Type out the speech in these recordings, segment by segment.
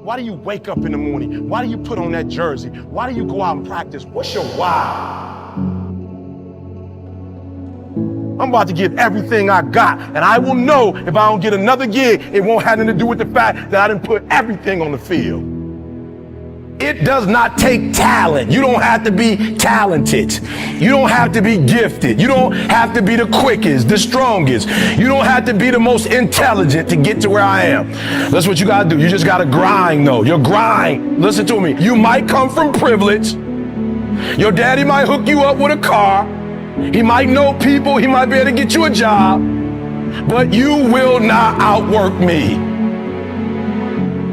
Why do you wake up in the morning? Why do you put on that jersey? Why do you go out and practice? What's your why? I'm about to give everything I got, and I will know if I don't get another gig, it won't have anything to do with the fact that I didn't put everything on the field. It does not take talent. You don't have to be talented. You don't have to be gifted. You don't have to be the quickest, the strongest. You don't have to be the most intelligent to get to where I am. That's what you gotta do. You just gotta grind though. Your grind, listen to me. You might come from privilege. Your daddy might hook you up with a car. He might know people. He might be able to get you a job. But you will not outwork me.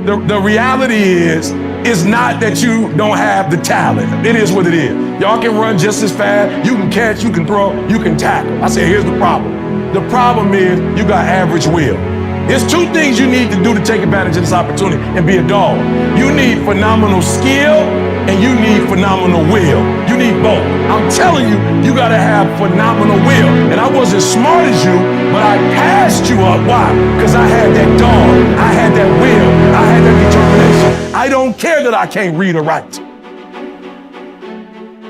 The reality is, it's not that you don't have the talent. It is what it is. Y'all can run just as fast. You can catch, you can throw, you can tackle. I say, here's the problem. The problem is you got average will. There's two things you need to do to take advantage of this opportunity and be a dog. You need phenomenal skill and you need phenomenal will. You need both. I'm telling you, you gotta have phenomenal will. And I wasn't smart as you, but I passed you up. Why? Because I had that dog. I had that will. I had that determination. I don't care that I can't read or write.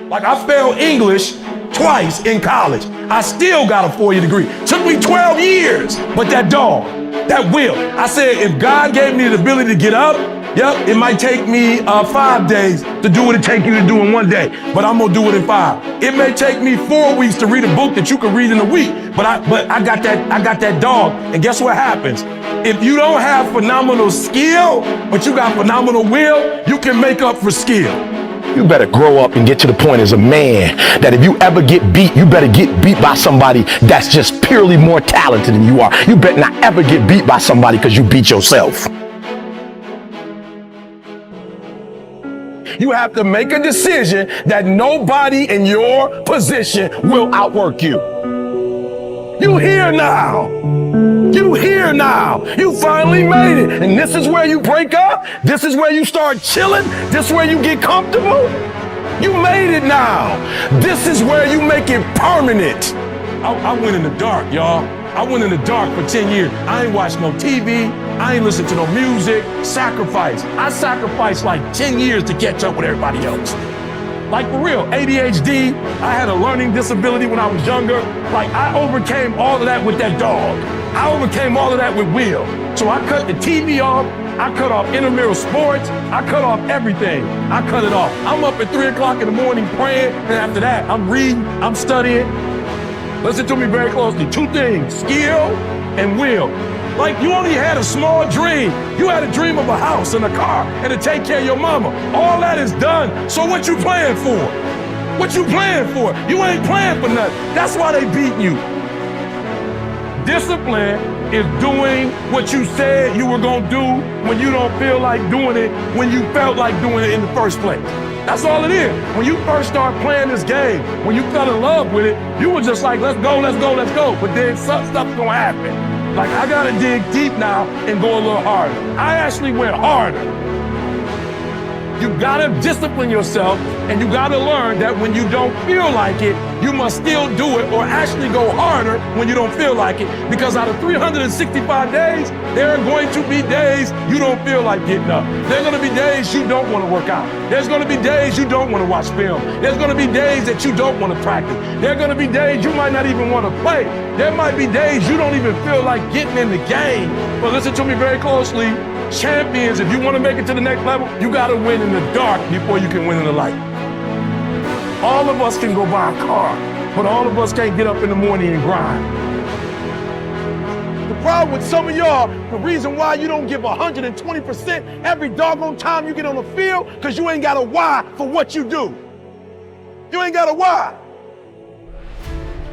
Like I failed English twice in college. I still got a 4-year degree. Took me 12 years, but that dog, that will. I said, if God gave me the ability to get up, yep, it might take me 5 days to do what it takes you to do in 1 day, but I'm gonna do it in 5. It may take me 4 weeks to read a book that you can read in a week, but I got that dog. And guess what happens? If you don't have phenomenal skill, but you got phenomenal will, you can make up for skill. You better grow up and get to the point as a man that if you ever get beat, you better get beat by somebody that's just purely more talented than you are. You better not ever get beat by somebody because you beat yourself. You have to make a decision that nobody in your position will outwork you. You here now. You here now. You finally made it. And this is where you break up. This is where you start chilling. This is where you get comfortable. You made it now. This is where you make it permanent. I went in the dark, y'all. I went in the dark for 10 years. I ain't watched no TV. I ain't listened to no music. Sacrifice. I sacrificed like 10 years to catch up with everybody else. Like for real, ADHD, I had a learning disability when I was younger. Like I overcame all of that with that dog. I overcame all of that with will. So I cut the TV off. I cut off intramural sports. I cut off everything. I cut it off. I'm up at 3 o'clock in the morning praying. And after that, I'm reading, I'm studying. Listen to me very closely. 2 things, skill and will. Like you only had a small dream. You had a dream of a house and a car and to take care of your mama. All that is done. So what you playing for? What you playing for? You ain't playing for nothing. That's why they beating you. Discipline is doing what you said you were gonna do when you don't feel like doing it, when you felt like doing it in the first place. That's all it is. When you first start playing this game, when you fell in love with it, you were just like, let's go, let's go, let's go. But then stuff's gonna happen. Like I gotta dig deep now and go a little harder. I actually went harder. You gotta discipline yourself and you gotta learn that when you don't feel like it, you must still do it or actually go harder when you don't feel like it. Because out of 365 days, there are going to be days you don't feel like getting up. There are gonna be days you don't wanna work out. There's gonna be days you don't wanna watch film. There's gonna be days that you don't wanna practice. There are gonna be days you might not even wanna play. There might be days you don't even feel like getting in the game. But listen to me very closely. Champions, if you want to make it to the next level, you got to win in the dark before you can win in the light. All of us can go buy a car, but all of us can't get up in the morning and grind. The problem with some of y'all, the reason why you don't give 120% every doggone time you get on the field, because you ain't got a why for what you do. You ain't got a why.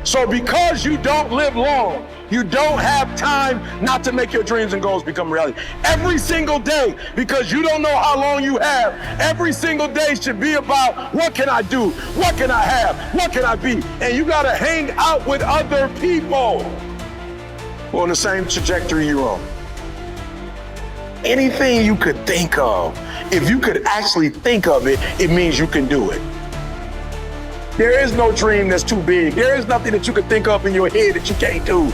So because you don't live long, you don't have time not to make your dreams and goals become reality. Every single day, because you don't know how long you have, every single day should be about what can I do? What can I have? What can I be? And you gotta hang out with other people who are on the same trajectory you're on. Anything you could think of, if you could actually think of it, it means you can do it. There is no dream that's too big. There is nothing that you can think of in your head that you can't do.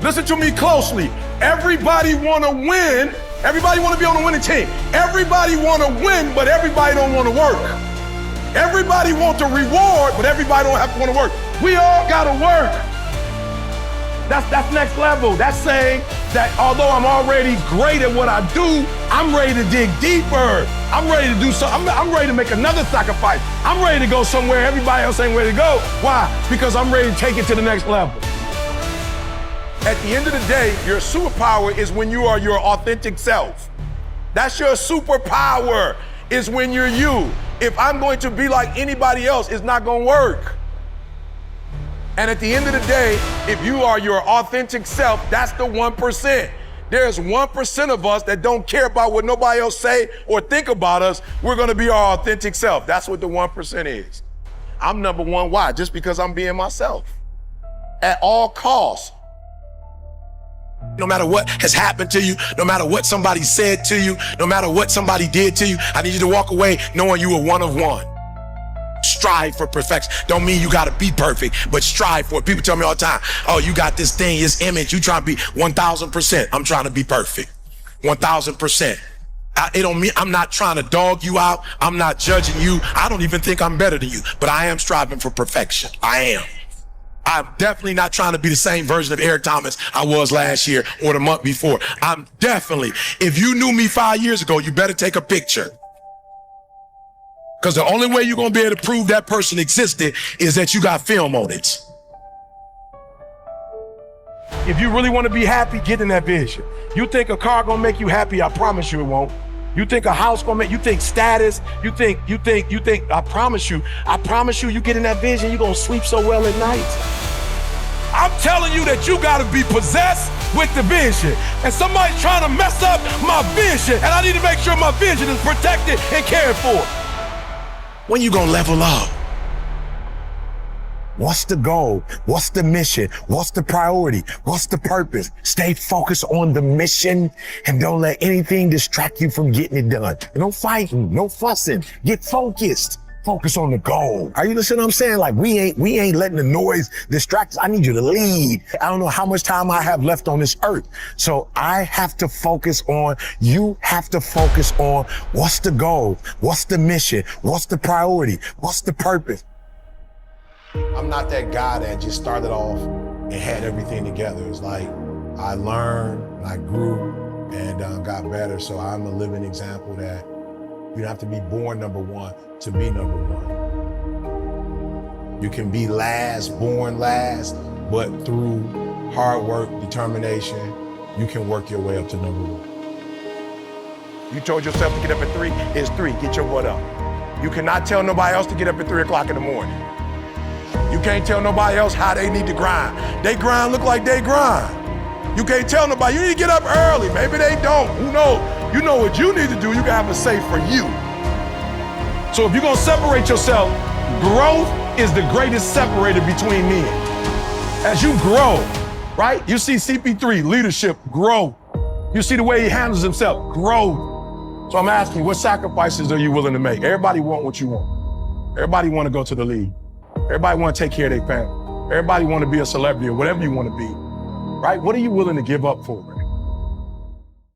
Listen to me closely. Everybody wanna win, Everybody want to be on a winning team. Everybody want to win, but everybody don't want to work. Everybody want the reward, but everybody don't have to want to work. We all got to work. That's next level. That's saying that although I'm already great at what I do, I'm ready to dig deeper. I'm ready to do something. I'm ready to make another sacrifice. I'm ready to go somewhere everybody else ain't ready to go. Why? Because I'm ready to take it to the next level. At the end of the day, your superpower is when you are your authentic self. That's your superpower, is when you're you. If I'm going to be like anybody else, it's not going to work. And at the end of the day, if you are your authentic self, that's the 1%. There's 1% of us that don't care about what nobody else say or think about us. We're going to be our authentic self. That's what the 1% is. I'm number one. Why? Just because I'm being myself at all costs. No matter what has happened to you, no matter what somebody said to you, no matter what somebody did to you, I need you to walk away knowing you are one of one. Strive for perfection. Don't mean you got to be perfect, but strive for it. People tell me all the time, oh, you got this thing, this image, you trying to be 1,000%. I'm trying to be perfect. 1,000%. It don't mean I'm not trying to dog you out. I'm not judging you. I don't even think I'm better than you, but I am striving for perfection. I am. I'm definitely not trying to be the same version of Eric Thomas I was last year or the month before. I'm definitely, if you knew me 5 years ago, you better take a picture. Because the only way you're going to be able to prove that person existed is that you got film on it. If you really want to be happy, get in that vision. You think a car going to make you happy, I promise you it won't. You think a house going to make you think status, you think, I promise you, you get in that vision, you're going to sleep so well at night. I'm telling you that you got to be possessed with the vision. And somebody's trying to mess up my vision, and I need to make sure my vision is protected and cared for. When you gonna level up? What's the goal? What's the mission? What's the priority? What's the purpose? Stay focused on the mission and don't let anything distract you from getting it done. No fighting, no fussing. Get focused. Focus on the goal. Are you listening to what I'm saying? Like we ain't letting the noise distract us. I need you to lead. I don't know how much time I have left on this earth. So I have to focus on, you have to focus on what's the goal? What's the mission? What's the priority? What's the purpose? I'm not that guy that just started off and had everything together. It's like I learned, and I grew, and got better. So I'm a living example that you don't have to be born number one to be number one. You can be last, born last, but through hard work, determination, you can work your way up to number one. You told yourself to get up at 3, it's 3, get your butt up. You cannot tell nobody else to get up at 3 o'clock in the morning. You can't tell nobody else how they need to grind. They grind look like they grind. You can't tell nobody, you need to get up early. Maybe they don't, who knows? You know what you need to do, you can have a say for you. So if you're gonna separate yourself, growth is the greatest separator between men. As you grow, right? You see CP3, leadership, grow. You see the way he handles himself, grow. So I'm asking you, what sacrifices are you willing to make? Everybody want what you want. Everybody want to go to the league. Everybody want to take care of their family. Everybody want to be a celebrity or whatever you want to be, right? What are you willing to give up for it?